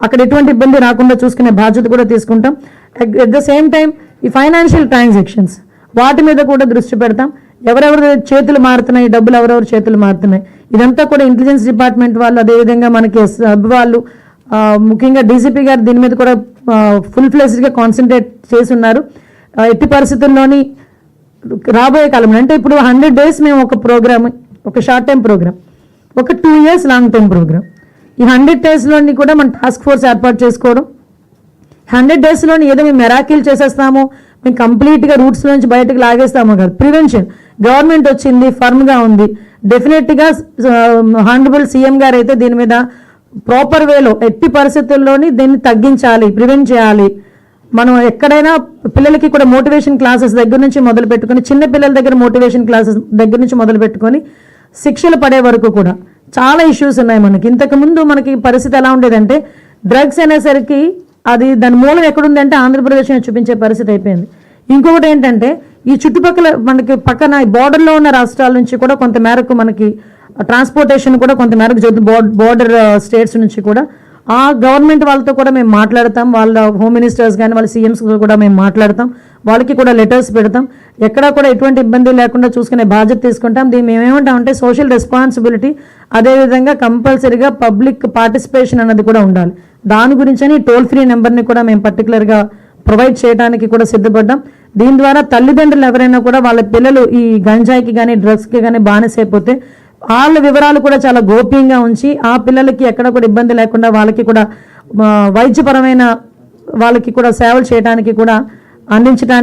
అక్కడ ఎటువంటి ఇబ్బంది రాకుండా చూసుకునే బాధ్యత కూడా తీసుకుంటాం. అట్ ద సేమ్ టైం ఈ ఫైనాన్షియల్ ట్రాన్సాక్షన్స్ వాటి మీద కూడా దృష్టి పెడతాం. ఎవరెవరు చేతులు మారుతున్నాయి, డబ్బులు ఎవరెవరు చేతులు మారుతున్నాయి, ఇదంతా కూడా ఇంటెలిజెన్స్ డిపార్ట్మెంట్ వాళ్ళు, అదేవిధంగా మనకి సబ్ వాళ్ళు, ముఖ్యంగా డీజీపీ గారు దీని మీద కూడా ఫుల్ ఫ్లెజ్డ్గా కాన్సన్ట్రేట్ చేసి ఉన్నారు. ఎట్టి పరిస్థితుల్లోని రాబోయే కాలంలో అంటే ఇప్పుడు 100 days మేము ఒక ప్రోగ్రామ్, ఒక షార్ట్ టైం ప్రోగ్రామ్, ఒక 2 years లాంగ్ టైం ప్రోగ్రామ్. ఈ 100 daysలోని కూడా మన టాస్క్ ఫోర్స్ ఏర్పాటు చేసుకోవడం, 100 daysలోని ఏదో మేము మెరాకిల్ చేసేస్తాము, మేము కంప్లీట్గా రూట్స్ నుంచి బయటకు లాగేస్తాము కాదు. ప్రివెన్షన్ గవర్నమెంట్ వచ్చింది, ఫర్మ్గా ఉంది. డెఫినెట్గా హానరబుల్ సీఎం గారు అయితే దీని మీద ప్రాపర్ వేలో ఎట్టి పరిస్థితుల్లోని దీన్ని తగ్గించాలి, ప్రివెంట్ చేయాలి. మనం ఎక్కడైనా పిల్లలకి కూడా మోటివేషన్ క్లాసెస్ దగ్గర నుంచి మొదలు పెట్టుకొని, చిన్న పిల్లల దగ్గర మోటివేషన్ క్లాసెస్ దగ్గర నుంచి మొదలు పెట్టుకొని శిక్షలు పడే వరకు కూడా చాలా ఇష్యూస్ ఉన్నాయి మనకి. ఇంతకుముందు మనకి పరిస్థితి ఎలా ఉండేదంటే డ్రగ్స్ అనేసరికి అది దాని మూలం ఎక్కడుందంటే ఆంధ్రప్రదేశ్ని చూపించే పరిస్థితి అయిపోయింది. ఇంకొకటి ఏంటంటే ఈ చుట్టుపక్కల మనకి పక్కన బార్డర్లో ఉన్న రాష్ట్రాల నుంచి కూడా కొంత మేరకు మనకి ట్రాన్స్పోర్టేషన్ కూడా కొంత మేరకు జరుగుతుంది, బార్డర్ స్టేట్స్ నుంచి కూడా. ఆ గవర్నమెంట్ వాళ్ళతో కూడా మేము మాట్లాడతాం, వాళ్ళ హోమ్ మినిస్టర్స్ కానీ వాళ్ళ సీఎంస్ కూడా మేము మాట్లాడతాం, వాళ్ళకి కూడా లెటర్స్ పెడతాం. ఎక్కడా కూడా ఎటువంటి ఇబ్బంది లేకుండా చూసుకునే బాధ్యత తీసుకుంటాం. దీన్ని మేము ఏమంటామంటే సోషల్ రెస్పాన్సిబిలిటీ, అదేవిధంగా కంపల్సరీగా పబ్లిక్ పార్టిసిపేషన్ అన్నది కూడా ఉండాలి. దాని గురించని టోల్ ఫ్రీ నెంబర్ని కూడా మేము పర్టికులర్గా ప్రొవైడ్ చేయడానికి కూడా సిద్ధపడ్డాం. దీని ద్వారా తల్లిదండ్రులు ఎవరైనా కూడా వాళ్ళ పిల్లలు ఈ గంజాయికి కానీ డ్రగ్స్కి కానీ బానిసైపోతే వాళ్ళ వివరాలు కూడా చాలా గోప్యంగా ఉంచి ఆ పిల్లలకి ఎక్కడ కూడా ఇబ్బంది లేకుండా వాళ్ళకి కూడా వైద్యపరమైన వాళ్ళకి కూడా సేవలు చేయడానికి కూడా అందించడానికి